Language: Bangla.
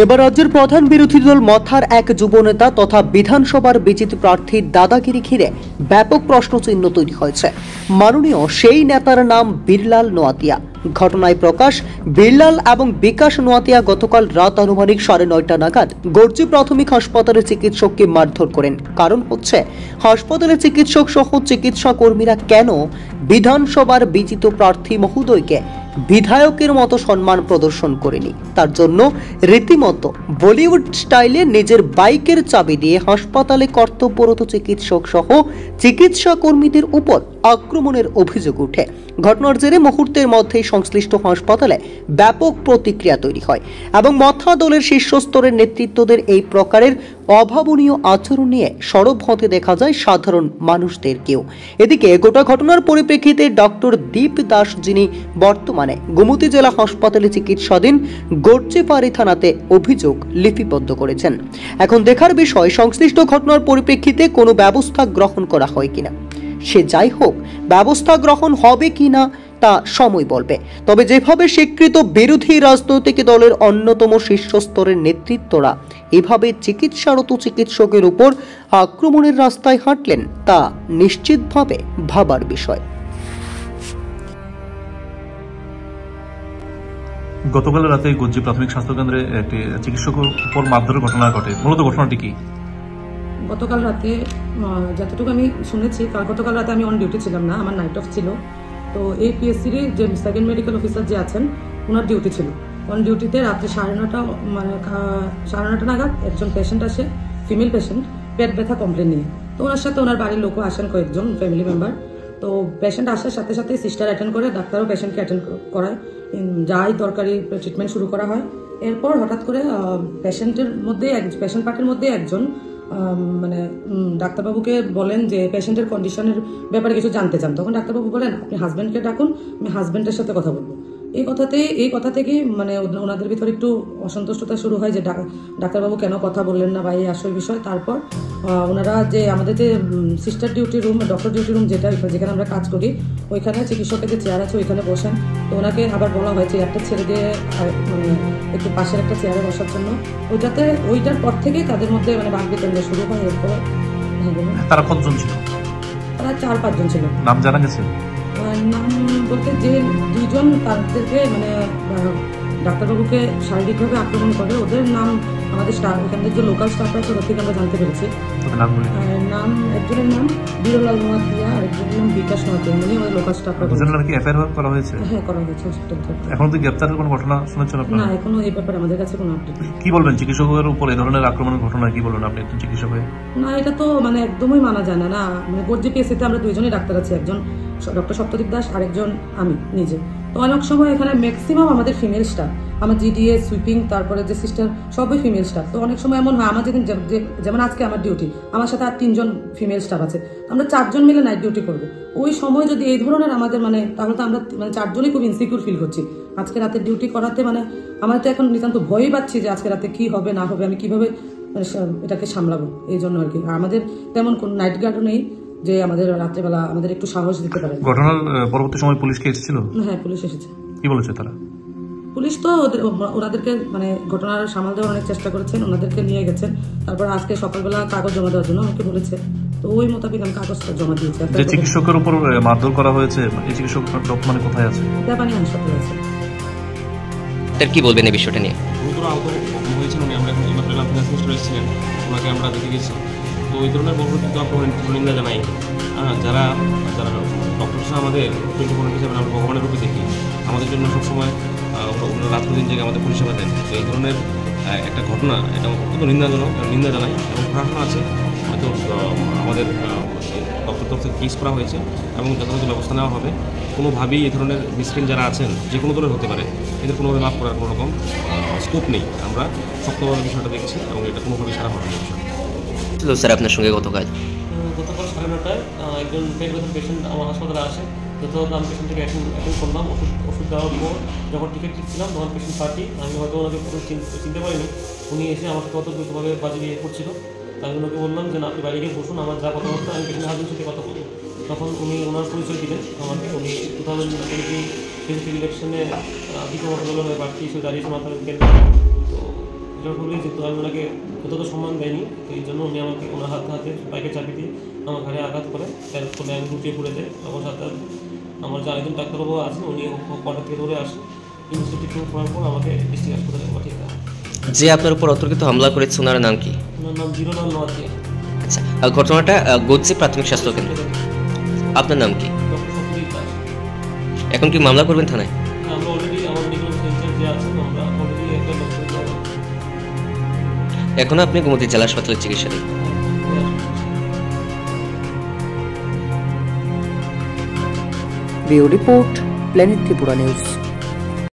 এবার রাজ্যের প্রধান বিরোধী দল মথার এক যুবনেতা তথা বিধানসভার বিজেপি প্রার্থীর দাদাগিরি ঘিরে ব্যাপক প্রশ্নচিহ্ন তৈরি হয়েছে। মাননীয় সেই নেতার নাম বীরলাল নোয়াতিয়া। ঘটনায় প্রকাশ, বীরলাল এবং বিকাশ নোয়াতিয়া গতকাল রাত আনুমানিক 9:30 নাগাদ গর্জি প্রাথমিক হাসপাতালে চিকিৎসককে মারধর করেন। কারণ হচ্ছে, হাসপাতালে চিকিৎসক সহ চিকিৎসা কর্মীরা কেন বিধানসভার বিজিত প্রার্থী মহোদয়কে বিধায়কের মতো সম্মান প্রদর্শন করেনি। তার জন্য রীতিমতো বলিউড স্টাইলে নিজের বাইকের চাবি দিয়ে হাসপাতালে কর্তব্যরত চিকিৎসক সহ চিকিৎসা কর্মীদের উপর আক্রমণের অভিযোগ উঠে। ঘটনার জেরে মুহূর্তের মধ্যেই সংশ্লিষ্ট হাসপাতালে ব্যাপক প্রতিক্রিয়া তৈরি হয় এবং মথা দলের শীর্ষস্তরের নেতৃত্বদের এই প্রকারের অভাবনীয় আচরণ নিয়ে সরব হতে দেখা যায় সাধারণ মানুষদেরকেও। এদিকে গোটা ঘটনার পরিপ্রেক্ষিতে ডক্টর দীপ দাস, যিনি বর্তমানে গোমতী জেলা হাসপাতালে চিকিৎসাধীন, গর্জিপাড়ি থানাতে অভিযোগ লিপিবদ্ধ করেছেন। এখন দেখার বিষয়, সংশ্লিষ্ট ঘটনার পরিপ্রেক্ষিতে কোনো ব্যবস্থা গ্রহণ করা হয় কিনা। সে যাই হোক, ব্যবস্থা গ্রহণ হবে কিনা তা সময় বলবে। তবে যেভাবে স্বীকৃত বিরোধী রাজনৈতিক দলের অন্যতম শীর্ষস্তরের নেতৃত্বরা এভাবে চিকিৎসারত চিকিৎসকের উপর আক্রমণের রাস্তায় হাঁটলেন, তা নিশ্চিতভাবে ভাবার বিষয়। গতকাল রাতে গজ্জি প্রাথমিক স্বাস্থ্য কেন্দ্রে একটি চিকিৎসকের উপর মারধরের ঘটনা ঘটে। মূলত ঘটনাটি কি? গতকাল রাতে যতটুকু আমি শুনেছি, গতকাল রাতে আমি অন ডিউটি ছিলাম না, আমার নাইট অফ ছিল। তো এই পিএসসির যে সেকেন্ড মেডিকেল অফিসার যে আছেন, ওনার ডিউটি ছিল। অন ডিউটিতে রাত্রে 9:30 নাগাদ একজন পেশেন্ট আসে, ফিমেল পেশেন্ট, পেট ব্যথা কমপ্লেন নিয়ে। তো ওনার সাথে ওনার বাড়ির লোকও আসেন, কয়েকজন ফ্যামিলি মেম্বার। তো পেশেন্ট আসার সাথে সাথে সিস্টার অ্যাটেন্ড করে, ডাক্তারও পেশেন্টকে অ্যাটেন্ড করায়, যাই দরকারি ট্রিটমেন্ট শুরু করা হয়। এরপর হঠাৎ করে পেশেন্ট পার্টির মধ্যে একজন ডাক্তারবাবুকে বলেন যে পেশেন্টের কন্ডিশনের ব্যাপারে কিছু জানতে চান। তখন ডাক্তারবাবু বলেন, আপনি হাজব্যান্ডকে ডাকুন, আমি হাজব্যান্ডের সাথে কথা বলবো। এই কথা থেকে ওনাদের ভিতরে একটু অসন্তুষ্টতা শুরু হয় যে ডাক্তারবাবু কেন কথা বললেন না বা এই আসল বিষয়। তারপর ওনারা যে আমাদের যে sister duty room, doctor duty room যেখানে আমরা কাজ করি, ওইখানে চিকিৎসকের যে চেয়ার আছে ওইখানে বসেন। তো ওনাকে আবার বলা হয়েছে একটা ছেড়ে দিয়ে একটু পাশের একটা চেয়ারে বসার জন্য। ওইটার পর থেকেই তাদের মধ্যে বাকবিতণ্ডা শুরু হয়। এরপর তারা কতজন ছিল? তারা 4-5 জন ছিল। নাম জানা গেছে? নাম বলতে যে 2 জন তাদেরকে ডাক্তারবাবুকে শারীরিকভাবে আক্রমণ করে, ওদের নাম আমাদের স্টাফ, এখানে যে লোকাল স্টাফ আছে ওদের থেকে আমরা জানতে পেরেছি। নাম একজনের নাম বীরলাল নোয়াতিয়া, আরেকজনের নাম বিকাশ নোয়াতিয়া, উনি আমাদের লোকাল স্টাফ। এফআইআর করা হয়েছে? হ্যাঁ, করা হয়েছে। এখন তো গ্রেফতারের কোনো ঘটনা শুনেছেন আপনারা? না, এখনো এই ব্যাপারে আমাদের কাছে কোনো আপডেট নেই। কি বলবেন চিকিৎসকের উপর এই ধরনের আক্রমণের ঘটনা? কি বলবেন আপনি একজন চিকিৎসক হয়ে? না, এটা তো একদমই মানা যায় না। গর্জি পিএসসিতে আমরা 2 জনই ডাক্তার আছি, একজন ডক্টর সত্যদীপ দাস, আরেকজন আমি নিজে। তো অনেক সময় এখানে ম্যাক্সিমাম আমাদের ফিমেল স্টাফ, আমার জিডিএ, সুইপিং, তারপরে যে সিস্টার, সবই ফিমেল স্টাফ। তো অনেক সময় এমন হয়, আমার যেমন আজকে আমার ডিউটি, আমার সাথে আর 3 জন ফিমেল স্টাফ আছে, আমরা 4 জন মিলে নাইট ডিউটি করবো। ওই সময় যদি এই ধরনের আমাদের তাহলে তো আমরা 4 জনই খুব ইনসিকিউর ফিল করছি। আজকে রাতে ডিউটি করাতে আমার তো এখন নিতান্ত ভয়ই পাচ্ছি যে আজকে রাতে কি হবে না হবে, আমি কিভাবে এটাকে সামলাবো। এই জন্য আর কি আমাদের তেমন কোন নাইট গার্ডও নেই যে আমাদের রাত্রেবেলা আমাদের একটু সাহস দিতে পারে। ঘটনার পরবর্তী সময় পুলিশ কে এসেছিল? হ্যাঁ, পুলিশ এসেছে। কি বলেছে তারা? পুলিশ তো ওনাদেরকে ঘটনার সামাল দেওয়ার অনেক চেষ্টা করেছেন, ওনাদেরকে নিয়ে গেছেন। তারপর আজকে সকালবেলা কাগজ জমা দেওয়ার জন্য আমাকে বলেছে। তো ওই মোতাবেক আমি কাগজটা জমা দিয়েছি। যে চিকিৎসকের উপর মারধর করা হয়েছে, এই চিকিৎসক বর্তমানে কোথায় আছে? ব্যাপারী হাসপাতালে আছে। কি বলবেন এই বিষয়টা নিয়ে? গুরুতর আহত হয়েছেন উনি। আমরা এখন এসেছিলেন, ওনাকে আমরা দেখে গেছি। তো ওই ধরনের বর্বরচিত আক্রমণের নিন্দা জানাই। যারা ডক্টর সাহেব আমাদের 24 হিসেবে আমরা ভগবানের রূপে দেখি, আমাদের জন্য সবসময় ওনারা রাত দিন জেগে আমাদের পরিষেবা দেন। তো এই ধরনের একটা ঘটনা, এটা অত্যন্ত নিন্দা জানাই। এবং প্রশাসন আছে, হয়তো আমাদের ডক্টর তরফ থেকে কেস করা হয়েছে এবং যথাযথ ব্যবস্থা নেওয়া হবে। কোনোভাবেই এই ধরনের মিসক্রিন যারা আছেন, যে কোনো ধরনের হতে পারে, এদের কোনোভাবে মাফ করার কোনো রকম স্কোপ নেই। আমরা শক্তভাবে বিষয়টা দেখছি এবং এটা কোনোভাবেই সারা হবে না। স্যার, আপনার সঙ্গে গতকাল 9:30 একজন পেট ব্যথার পেশেন্ট আমার হাসপাতালে আসে। যথাযথ আমি পেশেন্টকে অ্যাটেন্ড করলাম। ওষুধ দেওয়ার পর যখন টিকিট ছিলাম তখন পেশেন্ট পার্টি, আমি হয়তো ওনাকে চিনতে পারিনি। উনি এসে আমার সাথে কত দ্রুতভাবে বাজি দিয়ে করছিল। আমি ওনাকে বললাম যে না, আপনি বাইরে গিয়ে বসুন, আমার যা কথাবার্তা আমি পেশেন্টের হাজবেন্ডের সাথে কথা বলবো। তখন উনি ওনার পরিচয় দিলেন আমাকে। উনি 2020 প্রেসিডেন্ট ইলেকশনে দ্বিতীয় মতদলের প্রার্থী হিসেবে দাঁড়িয়েছে মাথার কেন্দ্রে। তো কেয়ারফুলি, যেহেতু আমি ওনাকে যতটা সম্মান দেয়নি, তো এই জন্য উনি আমাকে ওনার হাতে বাইকে চাবি দিয়ে আমার ঘাড়ে আঘাত করে, তার ফলে আমি লুটিয়ে পড়ে যাই। তখন সাথে আমার যে আরেকজন ডাক্তারবাবু আছেন, উনি কটা থেকে ধরে আসেন, ইউনিভার্সিটি ট্রিটমেন্ট করার পর আমাকে ডিস্ট্রিক্ট হাসপাতালে পাঠিয়ে দেয়। যে আপনার উপর অতর্কিত হামলা করেছে ওনার নাম কি? ওনার নাম বিরলাল নোয়াতিয়া। আচ্ছা, ঘটনাটা গজ্জে প্রাথমিক স্বাস্থ্য কেন্দ্র। আপনার নাম কি? ডক্টর সত্যজিৎ দাস। এখন কি মামলা করবেন থানায়? আমরা অলরেডি আমার মেডিকেল সেন্টার যে আছেন, আমরা অলরেডি একটা ডক্টর এখনো আপনি গোমতী জেলা হাসপাতালে চিকিৎসাধীন। Bureau report, planet Tripura news.